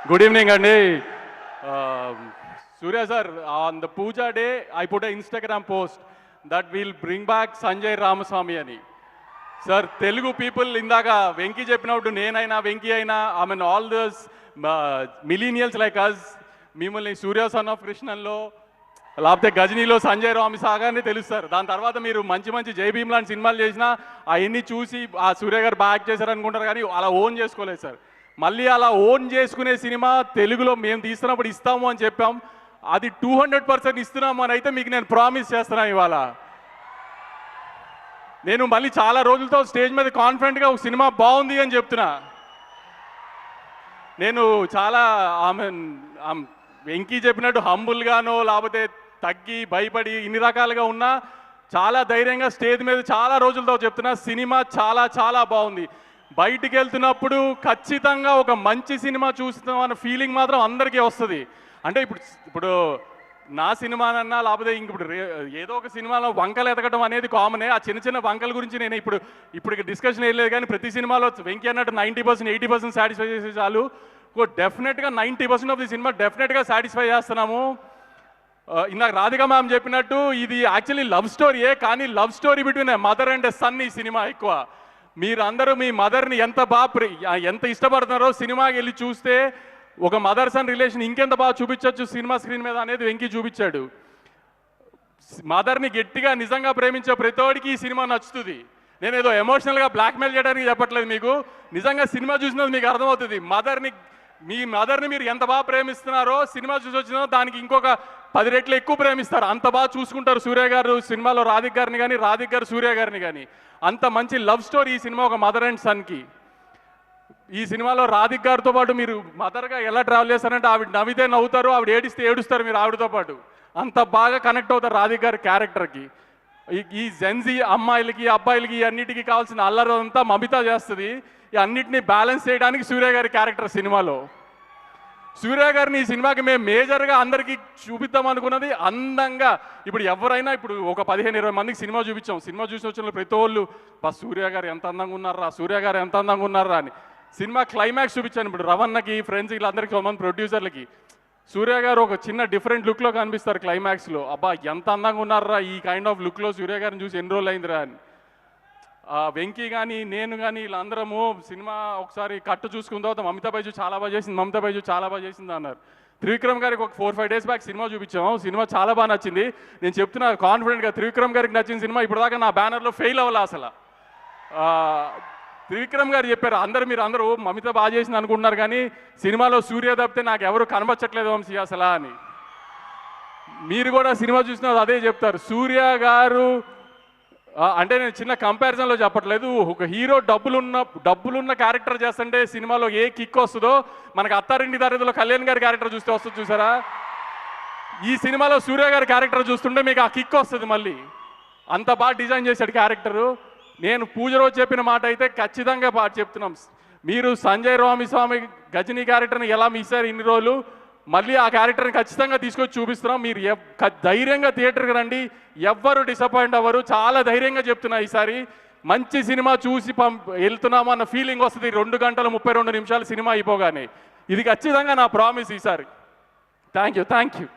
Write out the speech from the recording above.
Good evening, Andy. Surya sir, on the Puja day, I put an Instagram post that will bring back Sanjay Ramaswamy ani. Sir, Telugu people indaga Venki cheppinattu nenaina Venki aina, I mean all those millennials like us, మిమ్మల్ని సూర్య son of కృష్ణన్లో లేకపోతే గజనీలో సంజయ్ రామి సాగానే తెలుస్తారు. దాని తర్వాత మీరు మంచి మంచి జై భీమ్ లాంటి సినిమాలు చేసినా అవన్నీ చూసి ఆ సూర్య గారు బ్యాక్ చేశారు అనుకుంటారు, కానీ అలా ఓన్ చేసుకోలేదు సార్. మళ్ళీ అలా ఓన్ చేసుకునే సినిమా తెలుగులో మేము తీస్తున్నప్పుడు ఇస్తాము అని చెప్పాం. అది 200% ఇస్తున్నాము అని అయితే మీకు నేను ప్రామిస్ చేస్తున్నాను. ఇవాళ నేను మళ్ళీ చాలా రోజులతో స్టేజ్ మీద కాన్ఫిడెంట్గా ఒక సినిమా బాగుంది అని చెప్తున్నా. నేను చాలా వెంకీ చెప్పినట్టు హంబుల్గానో లేకపోతే తగ్గి భయపడి ఇన్ని రకాలుగా ఉన్నా చాలా ధైర్యంగా స్టేజ్ మీద చాలా రోజులతో చెప్తున్నా, సినిమా చాలా చాలా బాగుంది. బయటికి వెళ్తున్నప్పుడు ఖచ్చితంగా ఒక మంచి సినిమా చూస్తున్నాం అన్న ఫీలింగ్ మాత్రం అందరికీ వస్తుంది. అంటే ఇప్పుడు నా సినిమానన్నా లేకపోతే ఇంక ఇప్పుడు ఏదో ఒక సినిమాలో వంకలు ఎతకడం అనేది కామనే. ఆ చిన్న చిన్న వంకల గురించి నేను ఇప్పుడు డిస్కషన్ వేయలేదు, కానీ ప్రతి సినిమాలో వెంకీ అన్నట్టు 90% 80% సాటిస్ఫై చేసే చాలు. డెఫినెట్గా 90% ఆఫ్ ది సినిమా డెఫినెట్గా సాటిస్ఫై చేస్తున్నాము. ఇందాక రాధిక మ్యామ్ చెప్పినట్టు ఇది యాక్చువల్లీ లవ్ స్టోరీయే, కానీ love story between mother and son ఈ సినిమా ఎక్కువ. మీరందరూ మీ మదర్ని ఎంత ఇష్టపడుతున్నారో సినిమాకి వెళ్ళి చూస్తే ఒక మదర్ సన్ రిలేషన్ ఇంకెంత బాగా చూపించవచ్చు సినిమా స్క్రీన్ మీద అనేది వెంకీ చూపించాడు. మదర్ని గట్టిగా నిజంగా ప్రేమించే ప్రతోడికి ఈ సినిమా నచ్చుతుంది. నేను ఏదో ఎమోషనల్గా బ్లాక్మెయిల్ చేయడానికి చెప్పట్లేదు, మీకు నిజంగా సినిమా చూసినది మీకు అర్థమవుతుంది. మీ మదర్ని మీరు ఎంత బాగా ప్రేమిస్తున్నారో సినిమా చూసి వచ్చినా దానికి ఇంకొక 10 రెట్లు ఎక్కువ ప్రేమిస్తారు. అంత బాగా చూసుకుంటారు సూర్య గారు సినిమాలో రాధిక గారిని కానీ, రాధిక గారు సూర్య గారిని కానీ. అంత మంచి లవ్ స్టోరీ ఈ సినిమా ఒక మదర్ అండ్ సన్కి. ఈ సినిమాలో రాధిక గారితో పాటు మీరు మదర్గా ఎలా ట్రావెల్ చేస్తారంటే ఆవిడ నవ్వితే నవ్వుతారు, ఆవిడ ఏడిస్తే ఏడుస్తారు మీరు ఆవిడతో పాటు. అంత బాగా కనెక్ట్ అవుతారు రాధిక గారి క్యారెక్టర్కి. ఈ జెన్జీ అమ్మాయిలకి అబ్బాయిలకి అన్నిటికీ కావాల్సిన అల్లరంతా మమిత చేస్తుంది. ఈ అన్నిటినీ బ్యాలెన్స్ చేయడానికి సూర్య గారి క్యారెక్టర్ సినిమాలో. సూర్య గారిని ఈ సినిమాకి మేము మేజర్గా అందరికీ చూపిద్దాం అనుకున్నది అందంగా. ఇప్పుడు ఎవరైనా ఇప్పుడు ఒక 15-20 మందికి సినిమా చూపించాం. సినిమా చూసి వచ్చిన ప్రతి వాళ్ళు సూర్య గారు ఎంత అందంగా ఉన్నారా, సూర్య గారు ఎంత అందంగా ఉన్నారా అని. సినిమా క్లైమాక్స్ చూపించాను. ఇప్పుడు రవణకి ఫ్రెండ్స్ వీళ్ళందరికీ కొంతమంది ప్రొడ్యూసర్లకి సూర్య గారు ఒక చిన్న డిఫరెంట్ లుక్లో కనిపిస్తారు క్లైమాక్స్లో. అబ్బా ఎంత అందంగా ఉన్నారా ఈ కైండ్ ఆఫ్ లుక్లో సూర్య గారిని చూసి ఎన్ని రోజులు అయిందిరా అని. వెంకీ కానీ నేను కానీ వీళ్ళందరము సినిమా ఒకసారి కట్టు చూసుకున్న తర్వాత మమితా బైజు చాలా బాగా చేసింది, మమితా బైజు చాలా బాగా చేసింది అన్నారు. త్రివిక్రమ్ గారికి ఒక 4-5 డేస్ బ్యాక్ సినిమా చూపించాము. సినిమా చాలా బాగా నచ్చింది. నేను చెప్తున్నా కాన్ఫిడెంట్గా త్రివిక్రమ్ గారికి నచ్చిన సినిమా ఇప్పటిదాకా నా బ్యానర్లో ఫెయిల్ అవ్వాలి అసలు. త్రివిక్రమ్ గారు చెప్పారు, మీరు అందరూ మమిత బాగా చేసింది అనుకుంటున్నారు, కానీ సినిమాలో సూర్య తప్పితే నాకు ఎవరు కనబచ్చట్లేదు వంశీ అసలు అని. మీరు కూడా సినిమా చూసిన అదే చెప్తారు. సూర్య గారు అంటే నేను చిన్న కంపారిజన్లో చెప్పట్లేదు. ఒక హీరో డబ్బులున్న క్యారెక్టర్ చేస్తుంటే సినిమాలో ఏ కిక్ వస్తుందో మనకు అత్తారింటి దారిలో కళ్యాణ్ గారి క్యారెక్టర్ చూస్తే వస్తుంది చూసారా. ఈ సినిమాలో సూర్య గారి క్యారెక్టర్ చూస్తుంటే మీకు ఆ కిక్ వస్తుంది. మళ్ళీ అంత బాగా డిజైన్ చేశాడు క్యారెక్టరు. నేను పూజ రోజు చెప్పిన మాట అయితే ఖచ్చితంగా చెప్తున్నాం. మీరు సంజయ్ రామస్వామి గజనీ క్యారెక్టర్ని ఎలా మిస్సారు ఇన్ని రోజులు, మళ్ళీ ఆ క్యారెక్టర్ని ఖచ్చితంగా తీసుకొచ్చి చూపిస్తున్నాం. మీరు ధైర్యంగా థియేటర్కి రండి, ఎవ్వరు డిసప్పాయింట్ అవ్వరు. చాలా ధైర్యంగా చెప్తున్నా, ఈసారి మంచి సినిమా చూసి వెళ్తున్నాము అన్న ఫీలింగ్ వస్తుంది 2 గంటల 32 నిమిషాలు సినిమా అయిపోగానే. ఇది ఖచ్చితంగా నా ప్రామిస్ ఈసారి. Thank you.